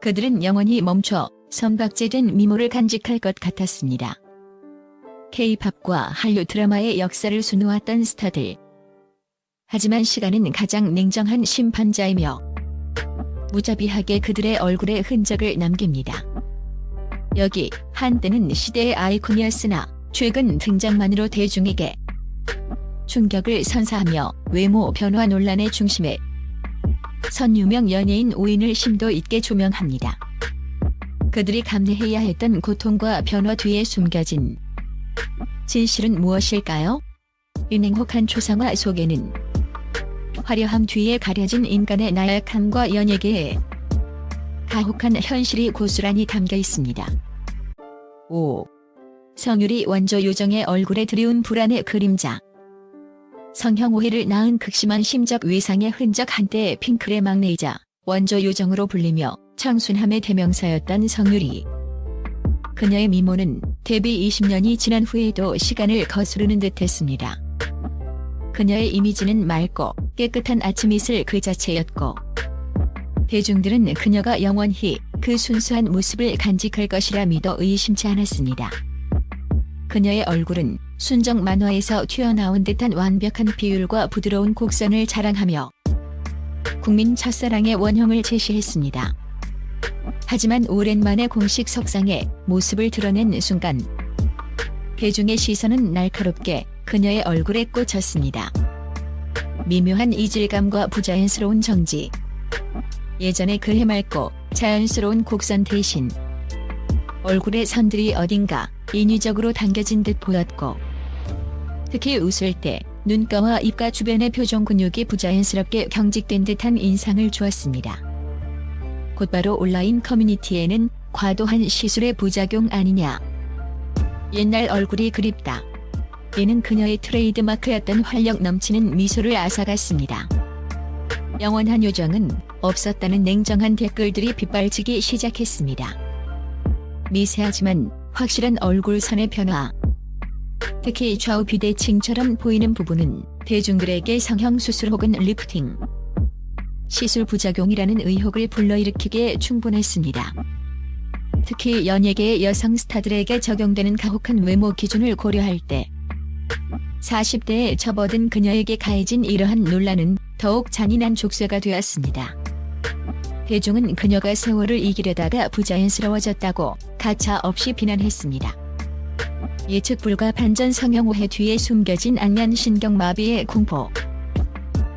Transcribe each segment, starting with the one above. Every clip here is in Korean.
그들은 영원히 멈춰 선박제된 미모를 간직할 것 같았습니다. K-팝과 한류 드라마의 역사를 수놓았던 스타들. 하지만 시간은 가장 냉정한 심판자이며 무자비하게 그들의 얼굴에 흔적을 남깁니다. 여기 한때는 시대의 아이콘이었으나 최근 등장만으로 대중에게 충격을 선사하며 외모 변화 논란의 중심에 선 유명 연예인 5인을 심도 있게 조명합니다. 그들이 감내해야 했던 고통과 변화 뒤에 숨겨진 진실은 무엇일까요? 이 냉혹한 초상화 속에는 화려함 뒤에 가려진 인간의 나약함과 연예계의 가혹한 현실이 고스란히 담겨 있습니다. 5. 성유리 원조 요정의 얼굴에 드리운 불안의 그림자. 성형 오해를 낳은 극심한 심적 외상의 흔적. 한때 핑클의 막내이자 원조 요정으로 불리며 청순함의 대명사였던 성유리. 그녀의 미모는 데뷔 20년이 지난 후에도 시간을 거스르는 듯했습니다. 그녀의 이미지는 맑고 깨끗한 아침 이슬 그 자체였고 대중들은 그녀가 영원히 그 순수한 모습을 간직할 것이라 믿어 의심치 않았습니다. 그녀의 얼굴은 순정 만화에서 튀어나온 듯한 완벽한 비율과 부드러운 곡선을 자랑하며 국민 첫사랑의 원형을 제시했습니다. 하지만 오랜만에 공식 석상에 모습을 드러낸 순간 대중의 시선은 날카롭게 그녀의 얼굴에 꽂혔습니다. 미묘한 이질감과 부자연스러운 정지. 예전에 그 해맑고 자연스러운 곡선 대신 얼굴의 선들이 어딘가 인위적으로 당겨진 듯 보였고 특히 웃을 때 눈가와 입가 주변의 표정 근육이 부자연스럽게 경직된 듯한 인상을 주었습니다. 곧바로 온라인 커뮤니티에는 과도한 시술의 부작용 아니냐, 옛날 얼굴이 그립다, 이는 그녀의 트레이드마크였던 활력 넘치는 미소를 앗아갔습니다. 영원한 요정은 없었다는 냉정한 댓글들이 빗발치기 시작했습니다. 미세하지만 확실한 얼굴선의 변화. 특히 좌우 비대칭처럼 보이는 부분은 대중들에게 성형수술 혹은 리프팅, 시술 부작용이라는 의혹을 불러일으키기에 충분했습니다. 특히 연예계의 여성 스타들에게 적용되는 가혹한 외모 기준을 고려할 때 40대에 접어든 그녀에게 가해진 이러한 논란은 더욱 잔인한 족쇄가 되었습니다. 대중은 그녀가 세월을 이기려다가 부자연스러워졌다고 가차없이 비난했습니다. 예측 불가 반전 성형 오해 뒤에 숨겨진 안면 신경마비의 공포,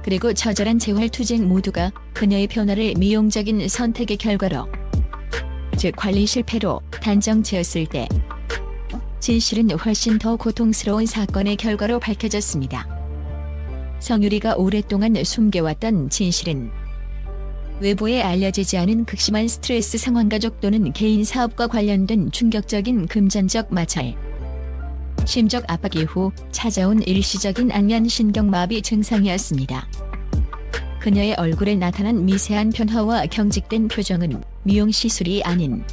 그리고 처절한 재활투쟁 모두가 그녀의 변화를 미용적인 선택의 결과로, 즉 관리 실패로 단정지었을 때 진실은 훨씬 더 고통스러운 사건의 결과로 밝혀졌습니다. 성유리가 오랫동안 숨겨왔던 진실은 외부에 알려지지 않은 극심한 스트레스 상황, 가족 또는 개인 사업과 관련된 충격적인 금전적 마찰, 심적 압박 이후 찾아온 일시적인 안면 신경마비 증상이었습니다. 그녀의 얼굴에 나타난 미세한 변화와 경직된 표정은 미용시술이 아닌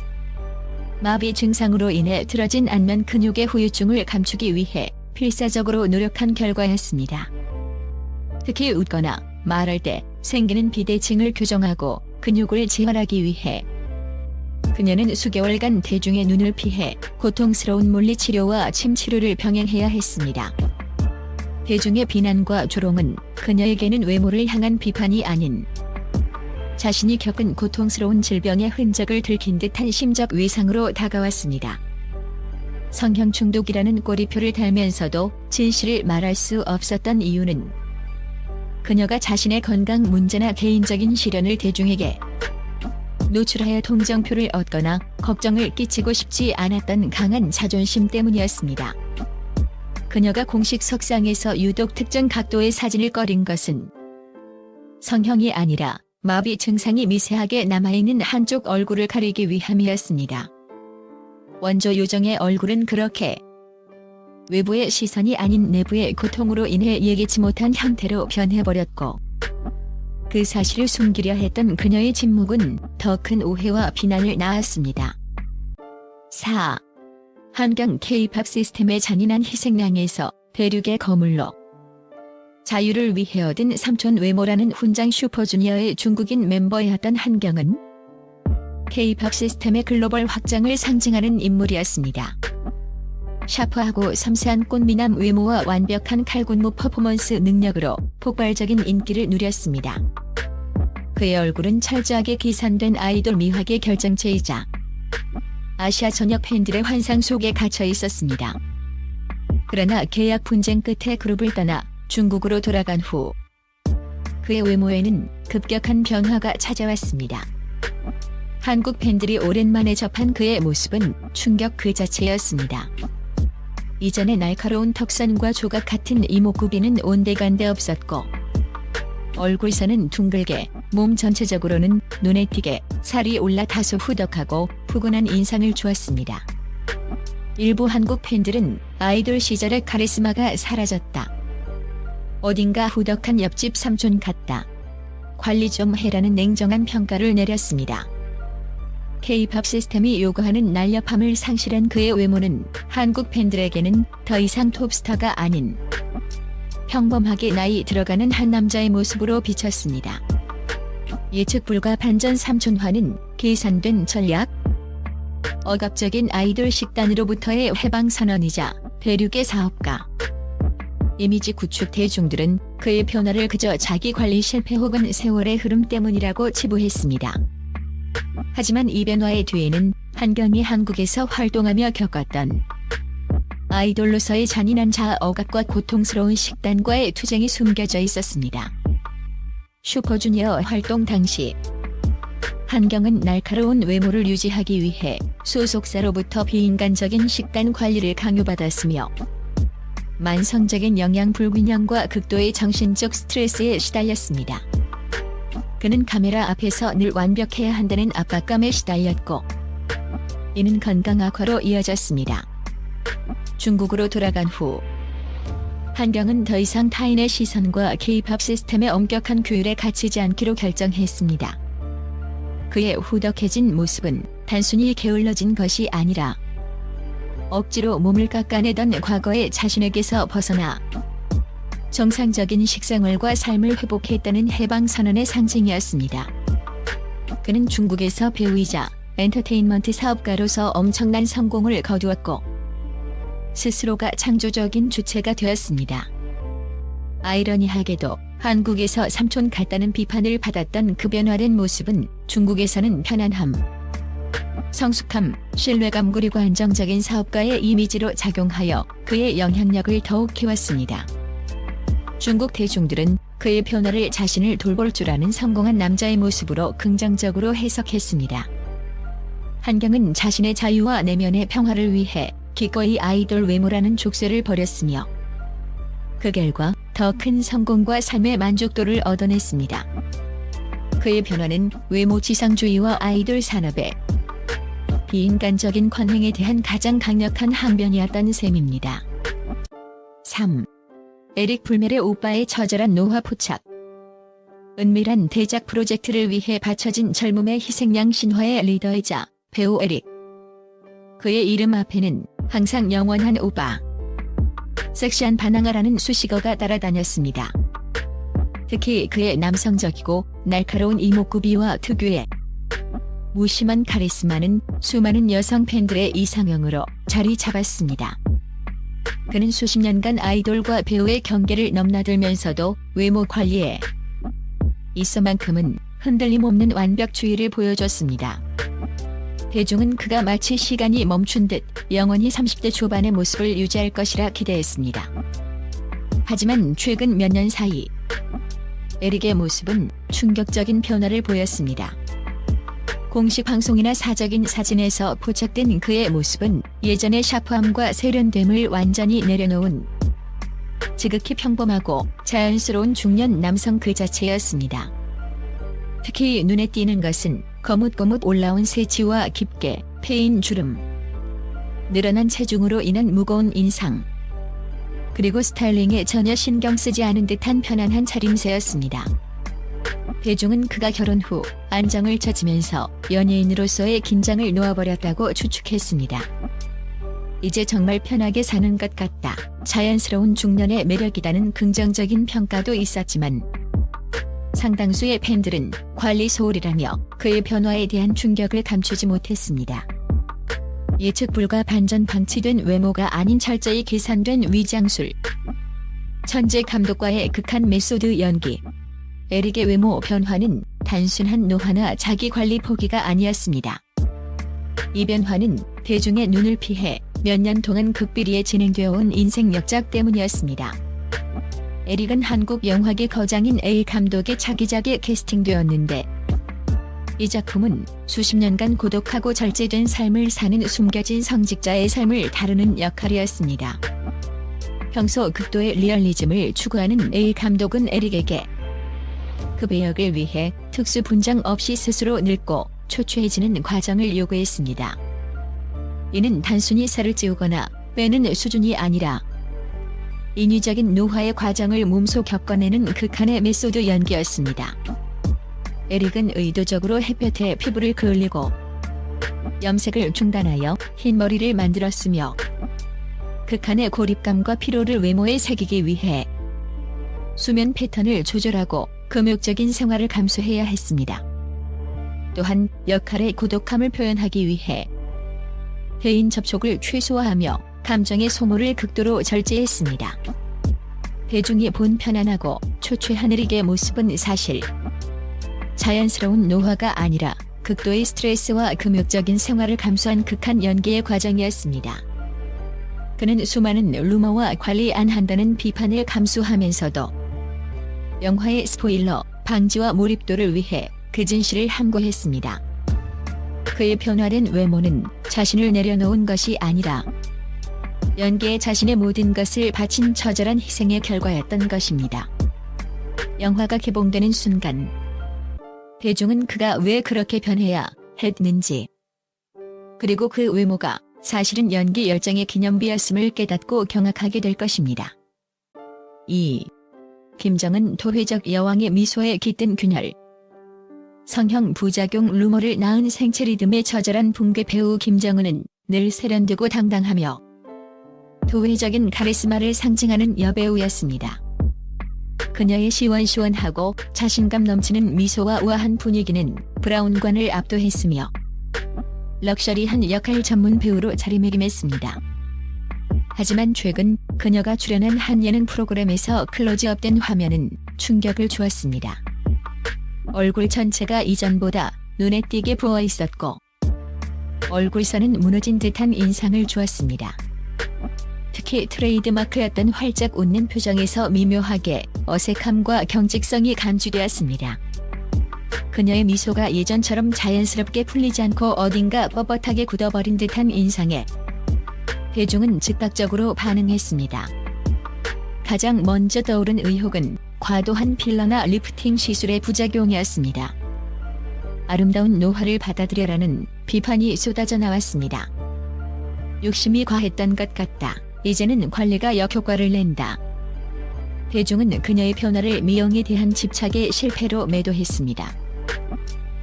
마비 증상으로 인해 틀어진 안면 근육의 후유증을 감추기 위해 필사적으로 노력한 결과였습니다. 특히 웃거나 말할 때 생기는 비대칭을 교정하고 근육을 지혈하기 위해 그녀는 수개월간 대중의 눈을 피해 고통스러운 물리치료와 침치료를 병행해야 했습니다. 대중의 비난과 조롱은 그녀에게는 외모를 향한 비판이 아닌 자신이 겪은 고통스러운 질병의 흔적을 들킨 듯한 심적 외상으로 다가왔습니다. 성형 중독이라는 꼬리표를 달면서도 진실을 말할 수 없었던 이유는 그녀가 자신의 건강 문제나 개인적인 시련을 대중에게 노출하여 동정표를 얻거나 걱정을 끼치고 싶지 않았던 강한 자존심 때문이었습니다. 그녀가 공식 석상에서 유독 특정 각도의 사진을 꺼린 것은 성형이 아니라 마비 증상이 미세하게 남아있는 한쪽 얼굴을 가리기 위함이었습니다. 원조 요정의 얼굴은 그렇게 외부의 시선이 아닌 내부의 고통으로 인해 예기치 못한 형태로 변해버렸고, 그 사실을 숨기려 했던 그녀의 침묵은 더 큰 오해와 비난을 낳았습니다. 4. 한강 K-팝 시스템의 잔인한 희생양에서 대륙의 거물로 자유를 위해 얻은 삼촌 외모라는 훈장 슈퍼주니어의 중국인 멤버였던 한경은 K-팝 시스템의 글로벌 확장을 상징하는 인물이었습니다. 샤프하고 섬세한 꽃미남 외모와 완벽한 칼군무 퍼포먼스 능력으로 폭발적인 인기를 누렸습니다. 그의 얼굴은 철저하게 계산된 아이돌 미학의 결정체이자 아시아 전역 팬들의 환상 속에 갇혀 있었습니다. 그러나 계약 분쟁 끝에 그룹을 떠나 중국으로 돌아간 후 그의 외모에는 급격한 변화가 찾아왔습니다. 한국 팬들이 오랜만에 접한 그의 모습은 충격 그 자체였습니다. 이전의 날카로운 턱선과 조각 같은 이목구비는 온데간데 없었고 얼굴선은 둥글게, 몸 전체적으로는 눈에 띄게 살이 올라 다소 후덕하고 푸근한 인상을 주었습니다. 일부 한국 팬들은 아이돌 시절의 카리스마가 사라졌다. 어딘가 후덕한 옆집 삼촌 같다. 관리 좀 해라는 냉정한 평가를 내렸습니다. K-팝 시스템이 요구하는 날렵함을 상실한 그의 외모는 한국 팬들에게는 더 이상 톱스타가 아닌 평범하게 나이 들어가는 한 남자의 모습으로 비쳤습니다. 예측 불가 반전 삼촌화는 계산된 전략? 억압적인 아이돌 식단으로부터의 해방선언이자 대륙의 사업가. 이미지 구축 대중들은 그의 변화를 그저 자기 관리 실패 혹은 세월의 흐름 때문이라고 치부했습니다. 하지만 이 변화의 뒤에는 한경이 한국에서 활동하며 겪었던 아이돌로서의 잔인한 자아 억압과 고통스러운 식단과의 투쟁이 숨겨져 있었습니다. 슈퍼주니어 활동 당시 한경은 날카로운 외모를 유지하기 위해 소속사로부터 비인간적인 식단 관리를 강요받았으며 만성적인 영양 불균형과 극도의 정신적 스트레스에 시달렸습니다. 그는 카메라 앞에서 늘 완벽해야 한다는 압박감에 시달렸고 이는 건강 악화로 이어졌습니다. 중국으로 돌아간 후 한경은 더 이상 타인의 시선과 K-팝 시스템의 엄격한 규율에 갇히지 않기로 결정했습니다. 그의 후덕해진 모습은 단순히 게을러진 것이 아니라 억지로 몸을 깎아내던 과거의 자신에게서 벗어나 정상적인 식생활과 삶을 회복했다는 해방선언의 상징이었습니다. 그는 중국에서 배우이자 엔터테인먼트 사업가로서 엄청난 성공을 거두었고 스스로가 창조적인 주체가 되었습니다. 아이러니하게도 한국에서 삼촌 같다는 비판을 받았던 그 변화된 모습은 중국에서는 편안함, 성숙함, 신뢰감 그리고 안정적인 사업가의 이미지로 작용하여 그의 영향력을 더욱 키웠습니다. 중국 대중들은 그의 변화를 자신을 돌볼 줄 아는 성공한 남자의 모습으로 긍정적으로 해석했습니다. 한경은 자신의 자유와 내면의 평화를 위해 기꺼이 아이돌 외모라는 족쇄를 버렸으며 그 결과 더 큰 성공과 삶의 만족도를 얻어냈습니다. 그의 변화는 외모 지상주의와 아이돌 산업의 비인간적인 관행에 대한 가장 강력한 항변이었던 셈입니다. 3. 에릭 불멜의 오빠의 처절한 노화 포착. 은밀한 대작 프로젝트를 위해 바쳐진 젊음의 희생양 신화의 리더이자 배우 에릭. 그의 이름 앞에는 항상 영원한 오빠, 섹시한 반항아라는 수식어가 따라다녔습니다. 특히 그의 남성적이고 날카로운 이목구비와 특유의 무심한 카리스마는 수많은 여성 팬들의 이상형으로 자리 잡았습니다. 그는 수십 년간 아이돌과 배우의 경계를 넘나들면서도 외모 관리에 있어만큼은 흔들림 없는 완벽주의를 보여줬습니다. 대중은 그가 마치 시간이 멈춘 듯 영원히 30대 초반의 모습을 유지할 것이라 기대했습니다. 하지만 최근 몇 년 사이 에릭의 모습은 충격적인 변화를 보였습니다. 공식 방송이나 사적인 사진에서 포착된 그의 모습은 예전의 샤프함과 세련됨을 완전히 내려놓은 지극히 평범하고 자연스러운 중년 남성 그 자체였습니다. 특히 눈에 띄는 것은 거뭇거뭇 올라온 새치와 깊게 패인 주름, 늘어난 체중으로 인한 무거운 인상, 그리고 스타일링에 전혀 신경 쓰지 않은 듯한 편안한 차림새였습니다. 대중은 그가 결혼 후 안정을 찾으면서 연예인으로서의 긴장을 놓아버렸다고 추측했습니다. 이제 정말 편하게 사는 것 같다, 자연스러운 중년의 매력이라는 긍정적인 평가도 있었지만 상당수의 팬들은 관리 소홀이라며 그의 변화에 대한 충격을 감추지 못했습니다. 예측 불가 반전 방치된 외모가 아닌 철저히 계산된 위장술. 천재 감독과의 극한 메소드 연기. 에릭의 외모 변화는 단순한 노화나 자기관리 포기가 아니었습니다. 이 변화는 대중의 눈을 피해 몇 년 동안 극비리에 진행되어 온 인생 역작 때문이었습니다. 에릭은 한국 영화계 거장인 A 감독의 차기작에 캐스팅되었는데 이 작품은 수십 년간 고독하고 절제된 삶을 사는 숨겨진 성직자의 삶을 다루는 역할이었습니다. 평소 극도의 리얼리즘을 추구하는 A 감독은 에릭에게 그 배역을 위해 특수 분장 없이 스스로 늙고 초췌해지는 과정을 요구했습니다. 이는 단순히 살을 찌우거나 빼는 수준이 아니라 인위적인 노화의 과정을 몸소 겪어내는 극한의 메소드 연기였습니다. 에릭은 의도적으로 햇볕에 피부를 그을리고 염색을 중단하여 흰 머리를 만들었으며 극한의 고립감과 피로를 외모에 새기기 위해 수면 패턴을 조절하고 금욕적인 생활을 감수해야 했습니다. 또한 역할의 고독함을 표현하기 위해 대인 접촉을 최소화하며 감정의 소모를 극도로 절제했습니다. 대중이 본 편안하고 초췌한 에릭의 모습은 사실 자연스러운 노화가 아니라 극도의 스트레스와 금욕적인 생활을 감수한 극한 연기의 과정이었습니다. 그는 수많은 루머와 관리 안 한다는 비판을 감수하면서도 영화의 스포일러 방지와 몰입도를 위해 그 진실을 함구했습니다. 그의 변화된 외모는 자신을 내려놓은 것이 아니라 연기에 자신의 모든 것을 바친 처절한 희생의 결과였던 것입니다. 영화가 개봉되는 순간 대중은 그가 왜 그렇게 변해야 했는지 그리고 그 외모가 사실은 연기 열정의 기념비였음을 깨닫고 경악하게 될 것입니다. 2. 김정은 도회적 여왕의 미소에 깃든 균열. 성형 부작용 루머를 낳은 생체 리듬에 처절한 붕괴 배우 김정은은 늘 세련되고 당당하며 도회적인 카리스마를 상징하는 여배우였습니다. 그녀의 시원시원하고 자신감 넘치는 미소와 우아한 분위기는 브라운관을 압도했으며 럭셔리한 역할 전문 배우로 자리매김했습니다. 하지만 최근 그녀가 출연한 한 예능 프로그램에서 클로즈업된 화면은 충격을 주었습니다. 얼굴 전체가 이전보다 눈에 띄게 부어 있었고 얼굴선은 무너진 듯한 인상을 주었습니다. 특히 트레이드마크였던 활짝 웃는 표정에서 미묘하게 어색함과 경직성이 감지되었습니다. 그녀의 미소가 예전처럼 자연스럽게 풀리지 않고 어딘가 뻣뻣하게 굳어버린 듯한 인상에 대중은 즉각적으로 반응했습니다. 가장 먼저 떠오른 의혹은 과도한 필러나 리프팅 시술의 부작용이었습니다. 아름다운 노화를 받아들여라는 비판이 쏟아져 나왔습니다. 욕심이 과했던 것 같다. 이제는 관리가 역효과를 낸다. 대중은 그녀의 변화를 미용에 대한 집착의 실패로 매도했습니다.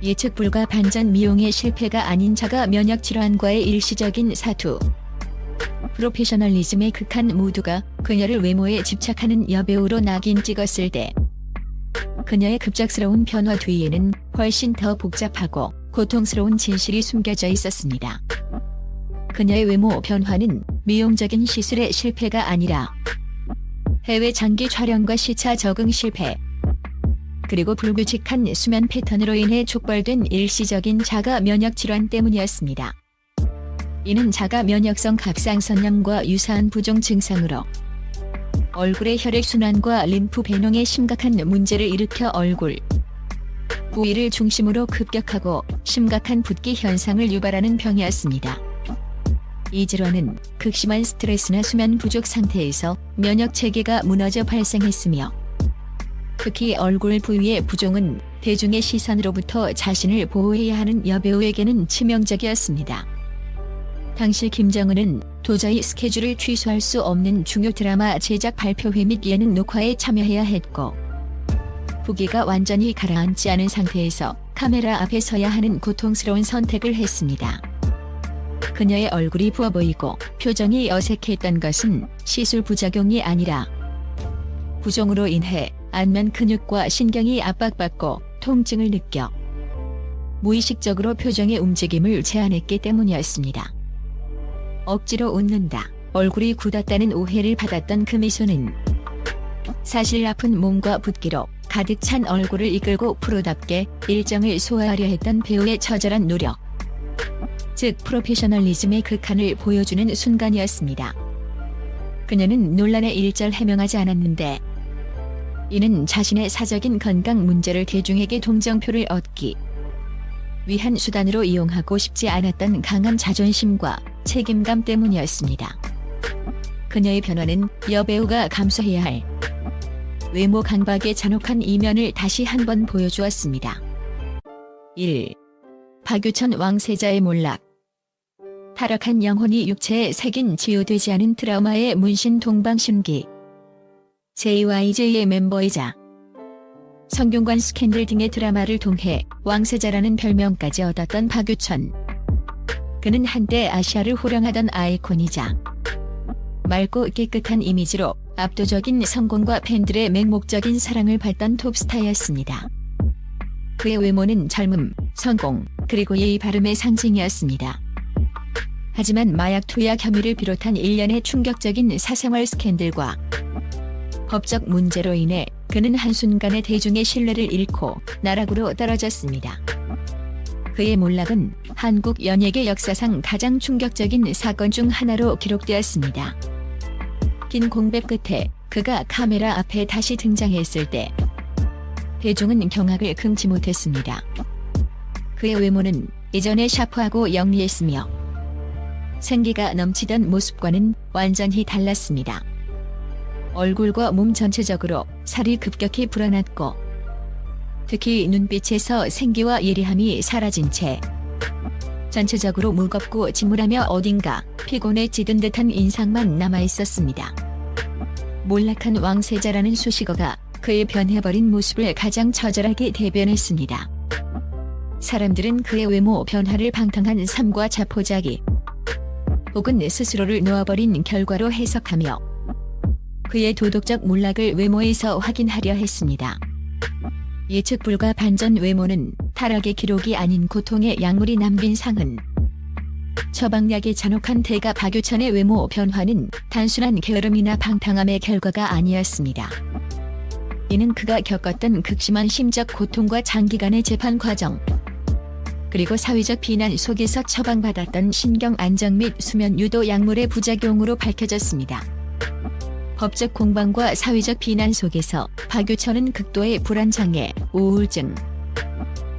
예측 불가 반전 미용의 실패가 아닌 자가 면역 질환과의 일시적인 사투. 프로페셔널리즘의 극한 모두가 그녀를 외모에 집착하는 여배우로 낙인 찍었을 때 그녀의 급작스러운 변화 뒤에는 훨씬 더 복잡하고 고통스러운 진실이 숨겨져 있었습니다. 그녀의 외모 변화는 미용적인 시술의 실패가 아니라 해외 장기 촬영과 시차 적응 실패, 그리고 불규칙한 수면 패턴으로 인해 촉발된 일시적인 자가 면역 질환 때문이었습니다. 이는 자가 면역성 갑상선염과 유사한 부종 증상으로 얼굴의 혈액순환과 림프 배농에 심각한 문제를 일으켜 얼굴 부위를 중심으로 급격하고 심각한 붓기 현상을 유발하는 병이었습니다. 이 질환은 극심한 스트레스나 수면 부족 상태에서 면역 체계가 무너져 발생했으며 특히 얼굴 부위의 부종은 대중의 시선으로부터 자신을 보호해야 하는 여배우에게는 치명적이었습니다. 당시 김정은은 도저히 스케줄을 취소할 수 없는 중요 드라마 제작 발표회 및 예능 녹화에 참여해야 했고 부기가 완전히 가라앉지 않은 상태에서 카메라 앞에 서야 하는 고통스러운 선택을 했습니다. 그녀의 얼굴이 부어 보이고 표정이 어색했던 것은 시술 부작용이 아니라 부종으로 인해 안면 근육과 신경이 압박받고 통증을 느껴 무의식적으로 표정의 움직임을 제한했기 때문이었습니다. 억지로 웃는다, 얼굴이 굳었다는 오해를 받았던 그 미소는 사실 아픈 몸과 붓기로 가득 찬 얼굴을 이끌고 프로답게 일정을 소화하려 했던 배우의 처절한 노력, 즉 프로페셔널리즘의 극한을 보여주는 순간이었습니다. 그녀는 논란에 일절 해명하지 않았는데 이는 자신의 사적인 건강 문제를 대중에게 동정표를 얻기 위한 수단으로 이용하고 싶지 않았던 강한 자존심과 책임감 때문이었습니다. 그녀의 변화는 여배우가 감수해야 할 외모 강박의 잔혹한 이면을 다시 한번 보여주었습니다. 1. 박유천 왕세자의 몰락. 타락한 영혼이 육체에 새긴 치유되지 않은 트라우마의 문신 동방신기. JYJ의 멤버이자 성균관 스캔들 등의 드라마를 통해 왕세자라는 별명까지 얻었던 박유천. 그는 한때 아시아를 호령하던 아이콘이자 맑고 깨끗한 이미지로 압도적인 성공과 팬들의 맹목적인 사랑을 받던 톱스타였습니다. 그의 외모는 젊음, 성공, 그리고 예의 바름의 상징이었습니다. 하지만 마약 투약 혐의를 비롯한 일련의 충격적인 사생활 스캔들과 법적 문제로 인해 그는 한순간에 대중의 신뢰를 잃고 나락으로 떨어졌습니다. 그의 몰락은 한국 연예계 역사상 가장 충격적인 사건 중 하나로 기록되었습니다. 긴 공백 끝에 그가 카메라 앞에 다시 등장했을 때 대중은 경악을 금치 못했습니다. 그의 외모는 이전에 샤프하고 영리했으며 생기가 넘치던 모습과는 완전히 달랐습니다. 얼굴과 몸 전체적으로 살이 급격히 불어났고 특히 눈빛에서 생기와 예리함이 사라진 채 전체적으로 무겁고 침울하며 어딘가 피곤에 찌든 듯한 인상만 남아있었습니다. 몰락한 왕세자라는 수식어가 그의 변해버린 모습을 가장 처절하게 대변했습니다. 사람들은 그의 외모 변화를 방탕한 삶과 자포자기 혹은 스스로를 놓아버린 결과로 해석하며 그의 도덕적 몰락을 외모에서 확인하려 했습니다. 예측 불가 반전. 외모는 타락의 기록이 아닌 고통의 약물이 남긴 상흔. 처방약의 잔혹한 대가. 박유천의 외모 변화는 단순한 게으름이나 방탕함의 결과가 아니었습니다. 이는 그가 겪었던 극심한 심적 고통과 장기간의 재판 과정, 그리고 사회적 비난 속에서 처방받았던 신경 안정 및 수면 유도 약물의 부작용으로 밝혀졌습니다. 법적 공방과 사회적 비난 속에서 박유천은 극도의 불안장애, 우울증,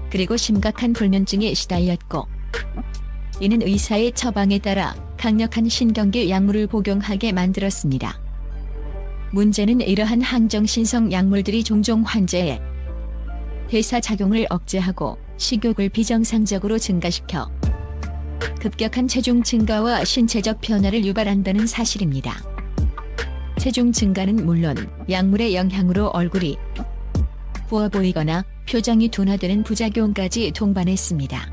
그리고 심각한 불면증에 시달렸고 이는 의사의 처방에 따라 강력한 신경계 약물을 복용하게 만들었습니다. 문제는 이러한 항정신성 약물들이 종종 환자의 대사작용을 억제하고 식욕을 비정상적으로 증가시켜 급격한 체중 증가와 신체적 변화를 유발한다는 사실입니다. 체중 증가는 물론 약물의 영향으로 얼굴이 부어 보이거나 표정이 둔화되는 부작용까지 동반했습니다.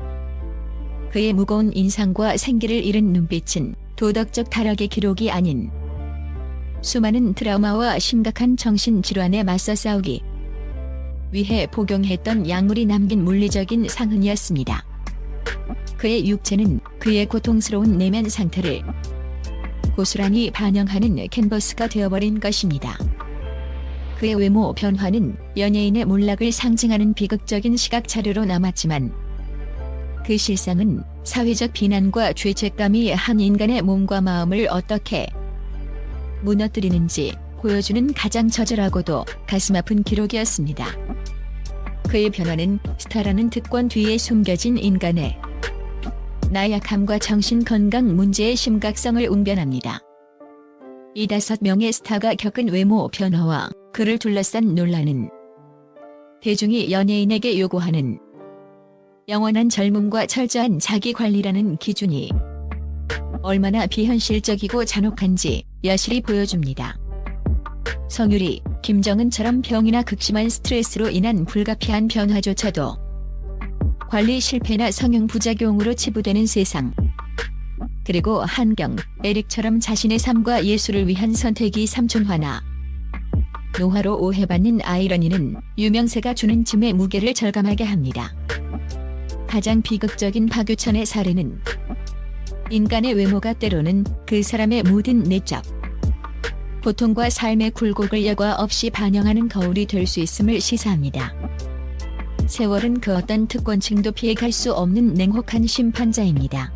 그의 무거운 인상과 생기를 잃은 눈빛은 도덕적 타락의 기록이 아닌 수많은 트라우마와 심각한 정신질환에 맞서 싸우기 위해 복용했던 약물이 남긴 물리적인 상흔이었습니다. 그의 육체는 그의 고통스러운 내면 상태를 고스란히 반영하는 캔버스가 되어버린 것입니다. 그의 외모 변화는 연예인의 몰락을 상징하는 비극적인 시각 자료로 남았지만 그 실상은 사회적 비난과 죄책감이 한 인간의 몸과 마음을 어떻게 무너뜨리는지 보여주는 가장 처절하고도 가슴 아픈 기록이었습니다. 그의 변화는 스타라는 특권 뒤에 숨겨진 인간의 나약함과 정신건강 문제의 심각성을 웅변합니다. 5명의 스타가 겪은 외모 변화와 그를 둘러싼 논란은 대중이 연예인에게 요구하는 영원한 젊음과 철저한 자기관리라는 기준이 얼마나 비현실적이고 잔혹한지 여실히 보여줍니다. 성유리, 김정은처럼 병이나 극심한 스트레스로 인한 불가피한 변화조차도 관리 실패나 성형 부작용으로 치부되는 세상. 그리고 한경, 에릭처럼 자신의 삶과 예술을 위한 선택이 삼촌화나 노화로 오해받는 아이러니는 유명세가 주는 짐의 무게를 절감하게 합니다. 가장 비극적인 박유천의 사례는 인간의 외모가 때로는 그 사람의 모든 내적, 고통과 삶의 굴곡을 여과 없이 반영하는 거울이 될 수 있음을 시사합니다. 세월은 그 어떤 특권층도 피해갈 수 없는 냉혹한 심판자입니다.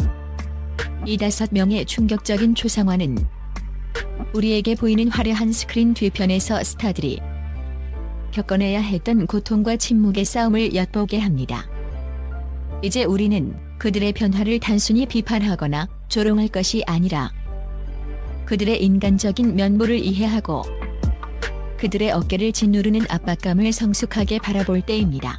이 5명의 충격적인 초상화는 우리에게 보이는 화려한 스크린 뒤편에서 스타들이 겪어내야 했던 고통과 침묵의 싸움을 엿보게 합니다. 이제 우리는 그들의 변화를 단순히 비판하거나 조롱할 것이 아니라 그들의 인간적인 면모를 이해하고 그들의 어깨를 짓누르는 압박감을 성숙하게 바라볼 때입니다.